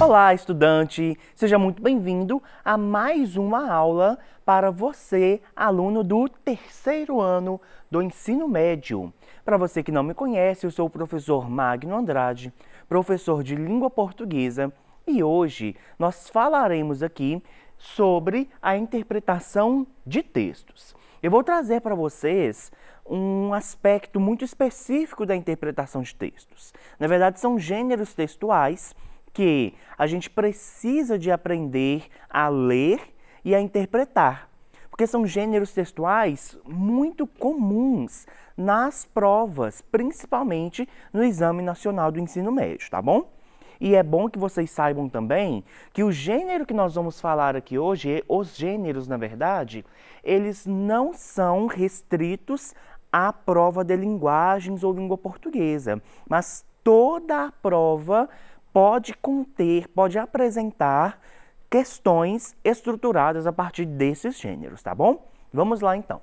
Olá, estudante! Seja muito bem-vindo a mais uma aula para você, aluno do terceiro ano do ensino médio. Para você que não me conhece, eu sou o professor Magno Andrade, professor de língua portuguesa, e hoje nós falaremos aqui sobre a interpretação de textos. Eu vou trazer para vocês um aspecto muito específico da interpretação de textos. Na verdade, são gêneros textuais que a gente precisa de aprender a ler e a interpretar, porque são gêneros textuais muito comuns nas provas, principalmente no Exame Nacional do Ensino Médio, tá bom? E é bom que vocês saibam também que o gênero que nós vamos falar aqui hoje, os gêneros, na verdade, eles não são restritos à prova de linguagens ou língua portuguesa, mas toda a prova pode conter, pode apresentar questões estruturadas a partir desses gêneros, tá bom? Vamos lá então.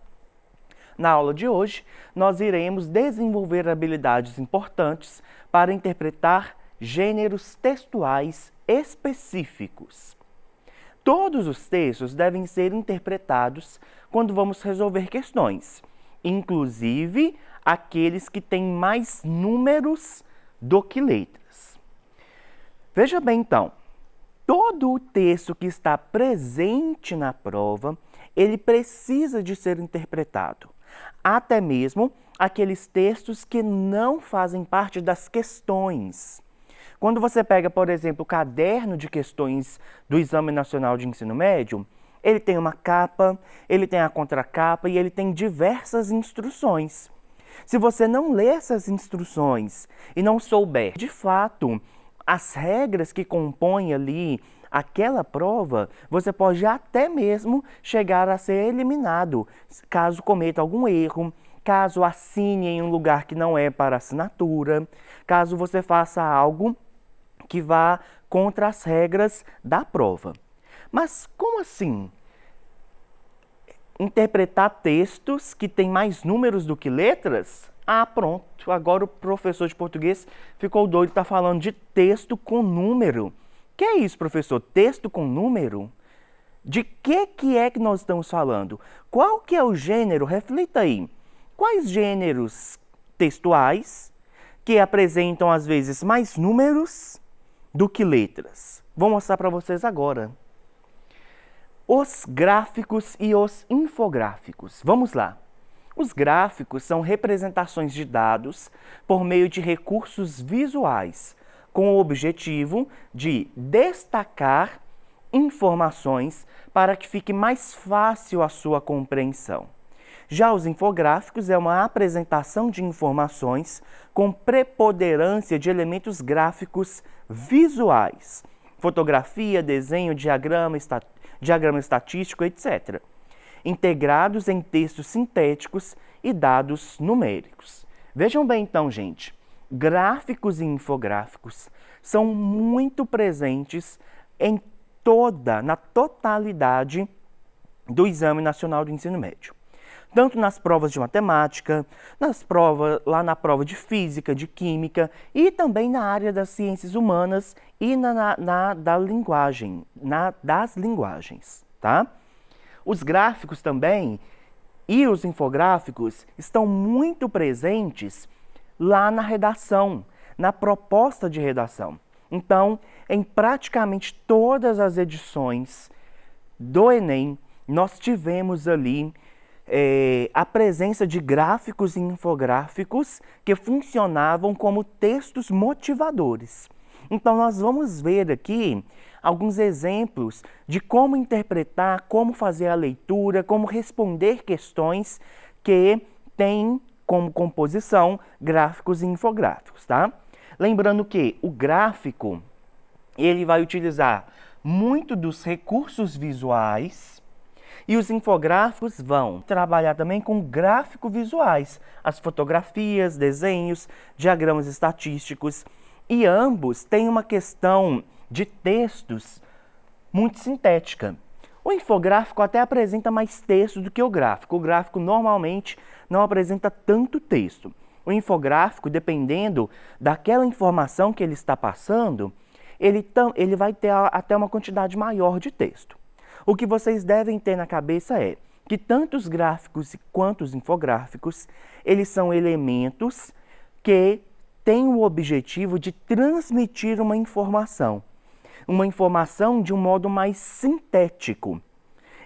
Na aula de hoje, nós iremos desenvolver habilidades importantes para interpretar gêneros textuais específicos. Todos os textos devem ser interpretados quando vamos resolver questões, inclusive aqueles que têm mais números do que letras. Veja bem, então, todo o texto que está presente na prova, ele precisa de ser interpretado. Até mesmo aqueles textos que não fazem parte das questões. Quando você pega, por exemplo, o caderno de questões do Exame Nacional de Ensino Médio, ele tem uma capa, ele tem a contracapa e ele tem diversas instruções. Se você não ler essas instruções e não souber, de fato, as regras que compõem ali aquela prova, você pode até mesmo chegar a ser eliminado, caso cometa algum erro, caso assine em um lugar que não é para assinatura, caso você faça algo que vá contra as regras da prova. Mas como assim? Interpretar textos que têm mais números do que letras? Ah, pronto, agora o professor de português ficou doido, está falando de texto com número. Que é isso, professor? Texto com número? De que é que nós estamos falando? Qual que é o gênero? Reflita aí. Quais gêneros textuais que apresentam, às vezes, mais números do que letras? Vou mostrar para vocês agora. Os gráficos e os infográficos. Vamos lá. Os gráficos são representações de dados por meio de recursos visuais, com o objetivo de destacar informações para que fique mais fácil a sua compreensão. Já os infográficos é uma apresentação de informações com preponderância de elementos gráficos visuais, fotografia, desenho, diagrama estatístico, etc., integrados em textos sintéticos e dados numéricos. Vejam bem então, gente, gráficos e infográficos são muito presentes na totalidade do Exame Nacional do Ensino Médio. Tanto nas provas de matemática, lá na prova de física, de química e também na área das ciências humanas e das linguagens, tá? Os gráficos também e os infográficos estão muito presentes lá na redação, na proposta de redação. Então, em praticamente todas as edições do Enem, nós tivemos ali a presença de gráficos e infográficos que funcionavam como textos motivadores. Então, nós vamos ver aqui alguns exemplos de como interpretar, como fazer a leitura, como responder questões que têm como composição gráficos e infográficos, tá? Lembrando que o gráfico, ele vai utilizar muito dos recursos visuais e os infográficos vão trabalhar também com gráficos visuais, as fotografias, desenhos, diagramas estatísticos, e ambos têm uma questão de textos muito sintética. O infográfico até apresenta mais texto do que o gráfico. O gráfico normalmente não apresenta tanto texto. O infográfico, dependendo daquela informação que ele está passando, ele vai ter até uma quantidade maior de texto. O que vocês devem ter na cabeça é que tanto os gráficos quanto os infográficos, eles são elementos que têm o objetivo de transmitir uma informação de um modo mais sintético.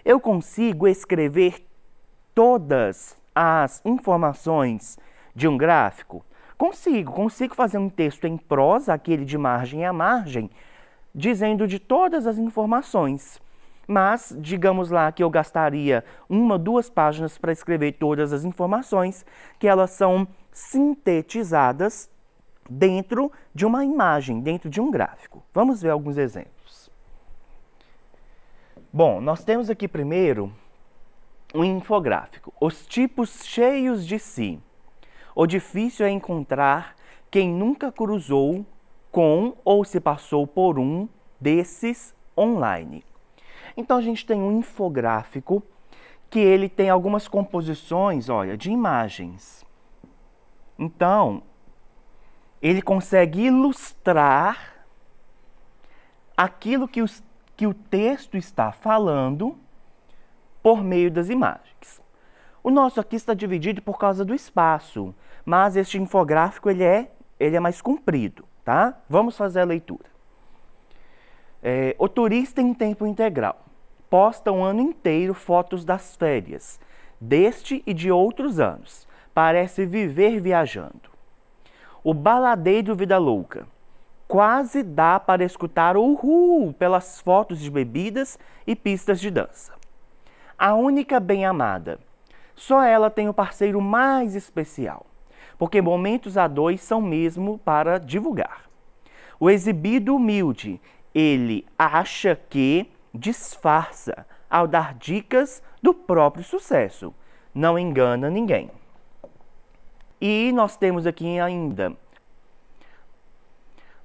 Eu consigo escrever todas as informações de um gráfico? Consigo fazer um texto em prosa, aquele de margem a margem, dizendo de todas as informações. Mas, digamos lá que eu gastaria 1 ou 2 páginas para escrever todas as informações, que elas são sintetizadas dentro de uma imagem, dentro de um gráfico. Vamos ver alguns exemplos. Bom, nós temos aqui primeiro um infográfico. Os tipos cheios de si. O difícil é encontrar quem nunca cruzou com ou se passou por um desses online. Então, a gente tem um infográfico que ele tem algumas composições, olha, de imagens. Então, ele consegue ilustrar aquilo que o texto está falando por meio das imagens. O nosso aqui está dividido por causa do espaço, mas este infográfico ele é mais comprido, tá? Vamos fazer a leitura. O turista em tempo integral posta o ano inteiro fotos das férias, deste e de outros anos. Parece viver viajando. O baladeiro Vida Louca. Quase dá para escutar o uhul pelas fotos de bebidas e pistas de dança. A única bem-amada. Só ela tem o parceiro mais especial, porque momentos a dois são mesmo para divulgar. O exibido humilde. Ele acha que disfarça ao dar dicas do próprio sucesso. Não engana ninguém. E nós temos aqui ainda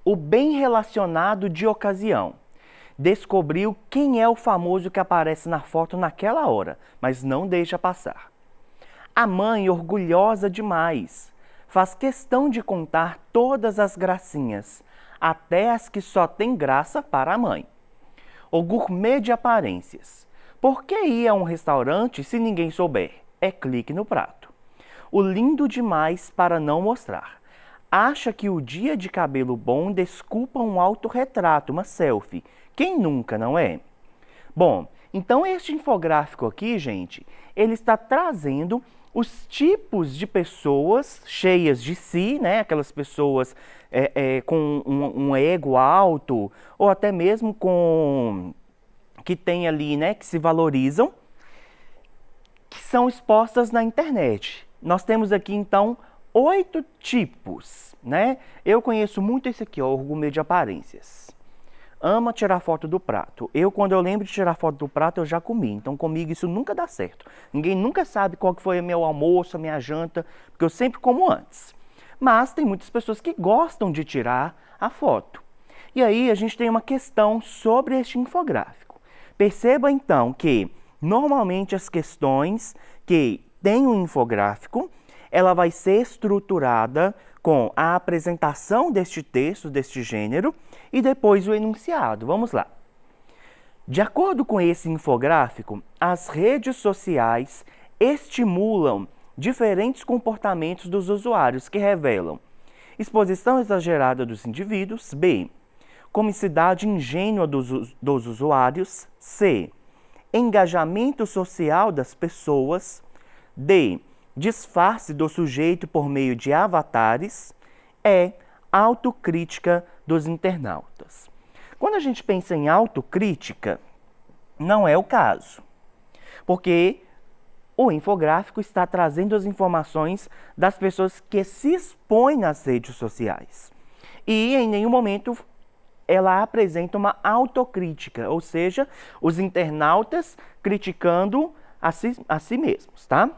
o bem relacionado de ocasião. Descobriu quem é o famoso que aparece na foto naquela hora, mas não deixa passar. A mãe, orgulhosa demais, faz questão de contar todas as gracinhas, até as que só tem graça para a mãe. O gourmet de aparências. Por que ir a um restaurante se ninguém souber? É clique no prato. O lindo demais para não mostrar. Acha que o dia de cabelo bom desculpa um autorretrato, uma selfie. Quem nunca, não é? Bom, então este infográfico aqui, gente, ele está trazendo os tipos de pessoas cheias de si, né? Aquelas pessoas com um ego alto, ou até mesmo que tem ali, né, que se valorizam, que são expostas na internet. Nós temos aqui, então, 8 tipos, né? Eu conheço muito esse aqui, ó, o gourmet de aparências. Ama tirar foto do prato. Quando eu lembro de tirar foto do prato, eu já comi. Então, comigo isso nunca dá certo. Ninguém nunca sabe qual que foi o meu almoço, a minha janta, porque eu sempre como antes. Mas tem muitas pessoas que gostam de tirar a foto. E aí, a gente tem uma questão sobre este infográfico. Perceba, então, que normalmente as questões que têm um infográfico, ela vai ser estruturada com a apresentação deste texto, deste gênero, e depois o enunciado. Vamos lá. De acordo com esse infográfico, as redes sociais estimulam diferentes comportamentos dos usuários que revelam exposição exagerada dos indivíduos, B, comicidade ingênua dos usuários, C, engajamento social das pessoas, D, disfarce do sujeito por meio de avatares, E, autocrítica dos internautas. Quando a gente pensa em autocrítica, não é o caso, porque o infográfico está trazendo as informações das pessoas que se expõem nas redes sociais. E em nenhum momento ela apresenta uma autocrítica, ou seja, os internautas criticando a si mesmos, tá?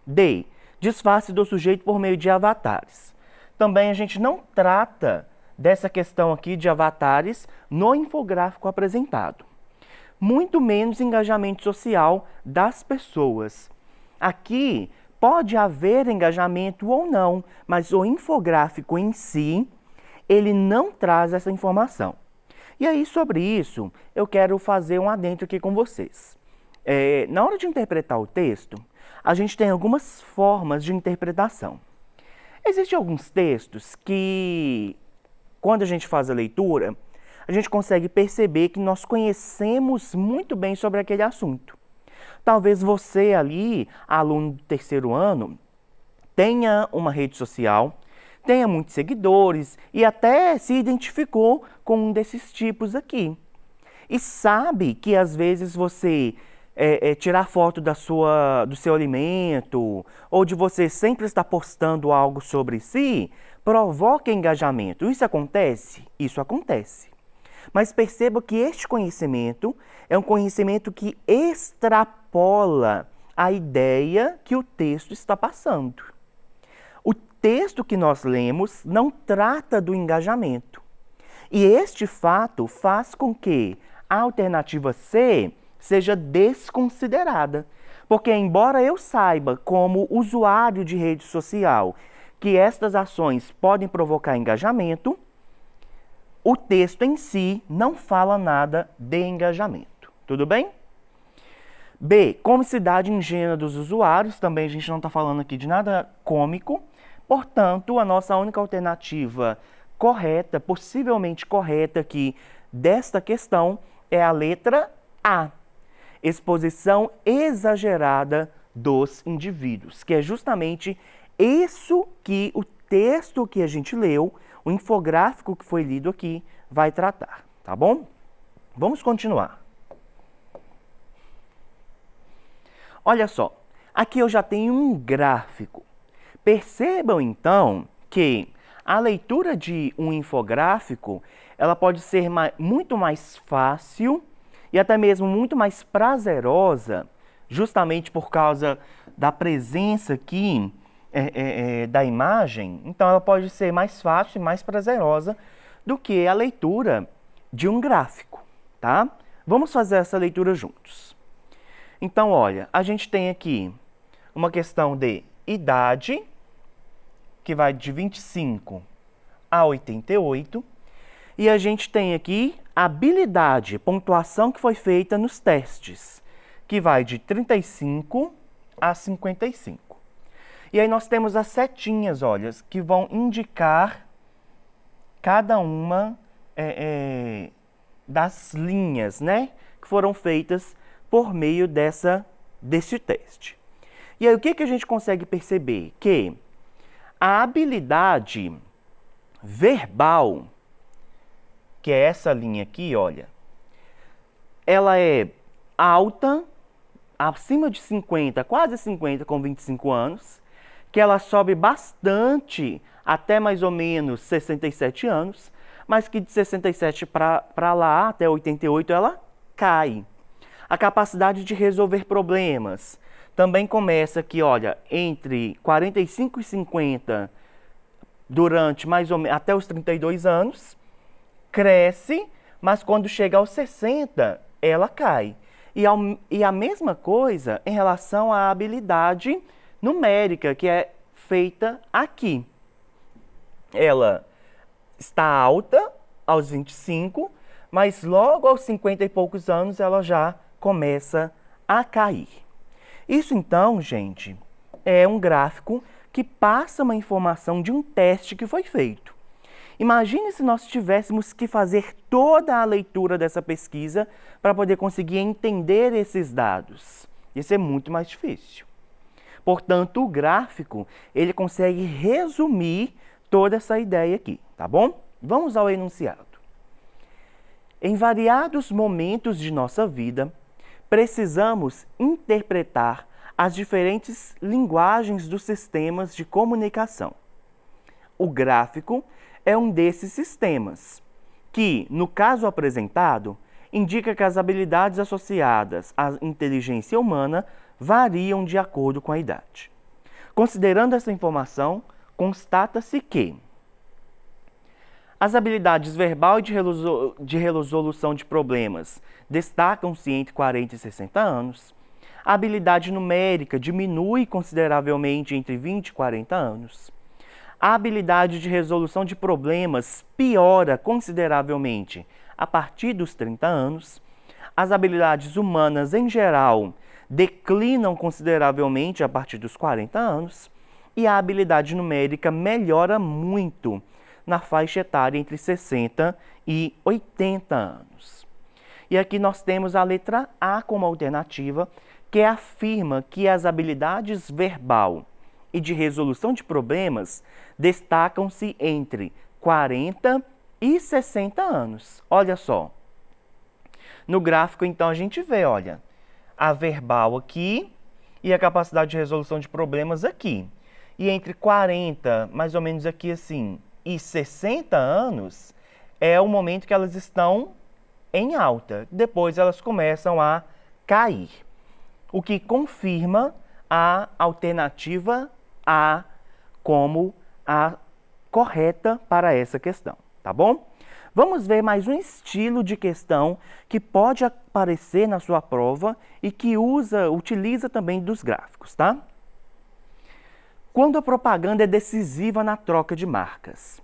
D, disfarce do sujeito por meio de avatares. Também a gente não trata dessa questão aqui de avatares no infográfico apresentado. Muito menos engajamento social das pessoas. Aqui pode haver engajamento ou não, mas o infográfico em si, ele não traz essa informação. E aí, sobre isso, eu quero fazer um adendo aqui com vocês. Na hora de interpretar o texto, a gente tem algumas formas de interpretação. Existem alguns textos que, quando a gente faz a leitura, a gente consegue perceber que nós conhecemos muito bem sobre aquele assunto. Talvez você ali, aluno do terceiro ano, tenha uma rede social, tenha muitos seguidores e até se identificou com um desses tipos aqui. E sabe que às vezes você tirar foto do seu alimento ou de você sempre estar postando algo sobre si provoca engajamento. Isso acontece? Isso acontece. Mas perceba que este conhecimento é um conhecimento que extrapola a ideia que o texto está passando. O texto que nós lemos não trata do engajamento. E este fato faz com que a alternativa C seja desconsiderada. Porque, embora eu saiba, como usuário de rede social, que estas ações podem provocar engajamento, o texto em si não fala nada de engajamento. Tudo bem? B. Comicidade ingênua dos usuários. Também a gente não está falando aqui de nada cômico. Portanto, a nossa única alternativa correta, possivelmente correta aqui desta questão, é a letra A. Exposição exagerada dos indivíduos, que é justamente isso que o texto que a gente leu, o infográfico que foi lido aqui, vai tratar, tá bom? Vamos continuar. Olha só, aqui eu já tenho um gráfico. Percebam, então, que a leitura de um infográfico, ela pode ser muito mais fácil e até mesmo muito mais prazerosa, justamente por causa da presença aqui da imagem. Então, ela pode ser mais fácil e mais prazerosa do que a leitura de um gráfico, tá? Vamos fazer essa leitura juntos. Então, olha, a gente tem aqui uma questão de idade, que vai de 25 a 88, e a gente tem aqui habilidade, pontuação que foi feita nos testes, que vai de 35 a 55. E aí nós temos as setinhas, olha, que vão indicar cada uma das linhas, né, que foram feitas por meio desse teste. E aí o que a gente consegue perceber? Que a habilidade verbal, que é essa linha aqui, olha, ela é alta, acima de 50, quase 50 com 25 anos, que ela sobe bastante até mais ou menos 67 anos, mas que de 67 para lá, até 88, ela cai. A capacidade de resolver problemas também começa aqui, olha, entre 45 e 50, durante mais ou menos até os 32 anos, cresce, mas quando chega aos 60, ela cai. E a mesma coisa em relação à habilidade numérica, que é feita aqui. Ela está alta aos 25, mas logo aos 50 e poucos anos ela já começa a cair. Isso então, gente, é um gráfico que passa uma informação de um teste que foi feito. Imagine se nós tivéssemos que fazer toda a leitura dessa pesquisa para poder conseguir entender esses dados. Isso é muito mais difícil. Portanto, o gráfico, ele consegue resumir toda essa ideia aqui, tá bom? Vamos ao enunciado. Em variados momentos de nossa vida, precisamos interpretar as diferentes linguagens dos sistemas de comunicação. O gráfico é um desses sistemas, que, no caso apresentado, indica que as habilidades associadas à inteligência humana variam de acordo com a idade. Considerando essa informação, constata-se que as habilidades verbal e de resolução de problemas destacam-se entre 40 e 60 anos, a habilidade numérica diminui consideravelmente entre 20 e 40 anos, a habilidade de resolução de problemas piora consideravelmente a partir dos 30 anos. As habilidades humanas, em geral, declinam consideravelmente a partir dos 40 anos. E a habilidade numérica melhora muito na faixa etária entre 60 e 80 anos. E aqui nós temos a letra A como alternativa, que afirma que as habilidades verbal e de resolução de problemas destacam-se entre 40 e 60 anos. Olha só. No gráfico, então, a gente vê, olha, a verbal aqui e a capacidade de resolução de problemas aqui. E entre 40, mais ou menos aqui assim, e 60 anos, é o momento que elas estão em alta. Depois elas começam a cair. O que confirma a alternativa A como a correta para essa questão, tá bom? Vamos ver mais um estilo de questão que pode aparecer na sua prova e que utiliza também dos gráficos, tá? Quando a propaganda é decisiva na troca de marcas.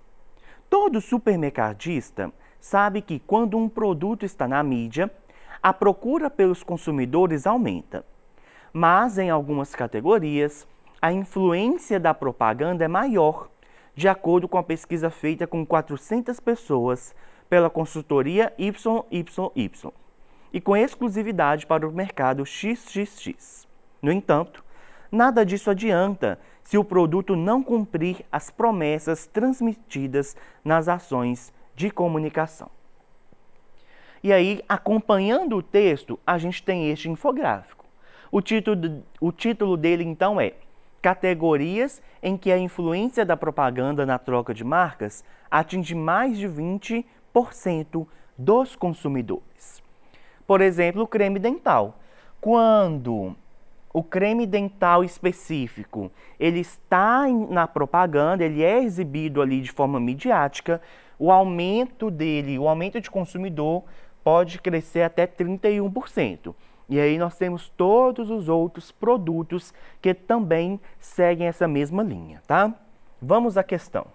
Todo supermercadista sabe que quando um produto está na mídia, a procura pelos consumidores aumenta. Mas, em algumas categorias, a influência da propaganda é maior, de acordo com a pesquisa feita com 400 pessoas pela consultoria YYY, e com exclusividade para o mercado XXX. No entanto, nada disso adianta se o produto não cumprir as promessas transmitidas nas ações de comunicação. E aí, acompanhando o texto, a gente tem este infográfico. O título dele, então, é Categorias em que a influência da propaganda na troca de marcas atinge mais de 20% dos consumidores. Por exemplo, o creme dental. Quando o creme dental específico, ele está na propaganda, ele é exibido ali de forma midiática, o aumento dele, o aumento de consumidor pode crescer até 31%. E aí nós temos todos os outros produtos que também seguem essa mesma linha, tá? Vamos à questão.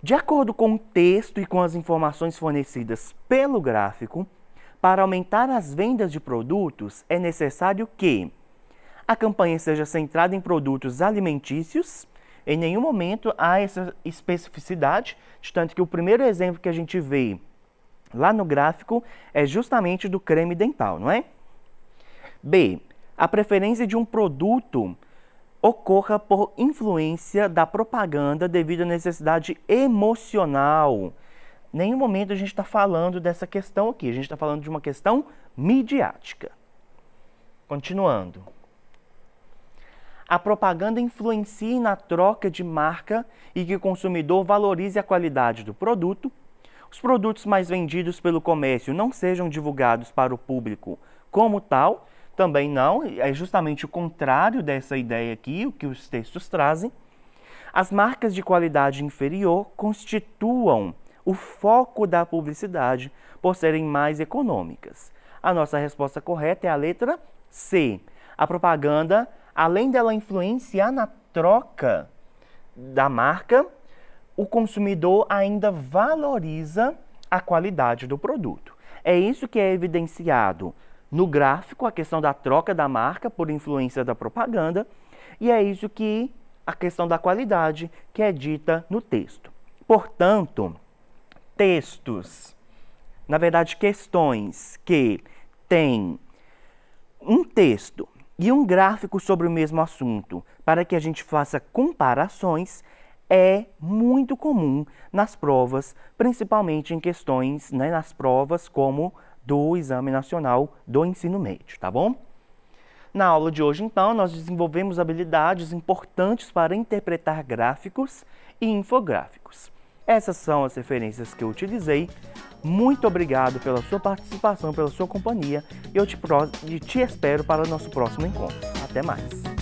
De acordo com o texto e com as informações fornecidas pelo gráfico, para aumentar as vendas de produtos, é necessário que a campanha seja centrada em produtos alimentícios. Em nenhum momento há essa especificidade, de tanto que o primeiro exemplo que a gente vê lá no gráfico é justamente do creme dental, não é? B. A preferência de um produto ocorra por influência da propaganda devido à necessidade emocional. Em nenhum momento a gente está falando dessa questão aqui, a gente está falando de uma questão midiática. Continuando. A propaganda influencia na troca de marca e que o consumidor valorize a qualidade do produto. Os produtos mais vendidos pelo comércio não sejam divulgados para o público como tal, também não, é justamente o contrário dessa ideia aqui, o que os textos trazem. As marcas de qualidade inferior constituam o foco da publicidade por serem mais econômicas. A nossa resposta correta é a letra C. A propaganda, além dela influenciar na troca da marca, o consumidor ainda valoriza a qualidade do produto. É isso que é evidenciado no gráfico, a questão da troca da marca por influência da propaganda, e é isso que a questão da qualidade que é dita no texto. Portanto, textos, na verdade, questões que têm um texto e um gráfico sobre o mesmo assunto para que a gente faça comparações, é muito comum nas provas, principalmente em questões, nas provas como do Exame Nacional do Ensino Médio, tá bom? Na aula de hoje, então, nós desenvolvemos habilidades importantes para interpretar gráficos e infográficos. Essas são as referências que eu utilizei. Muito obrigado pela sua participação, pela sua companhia. E eu te espero para o nosso próximo encontro. Até mais!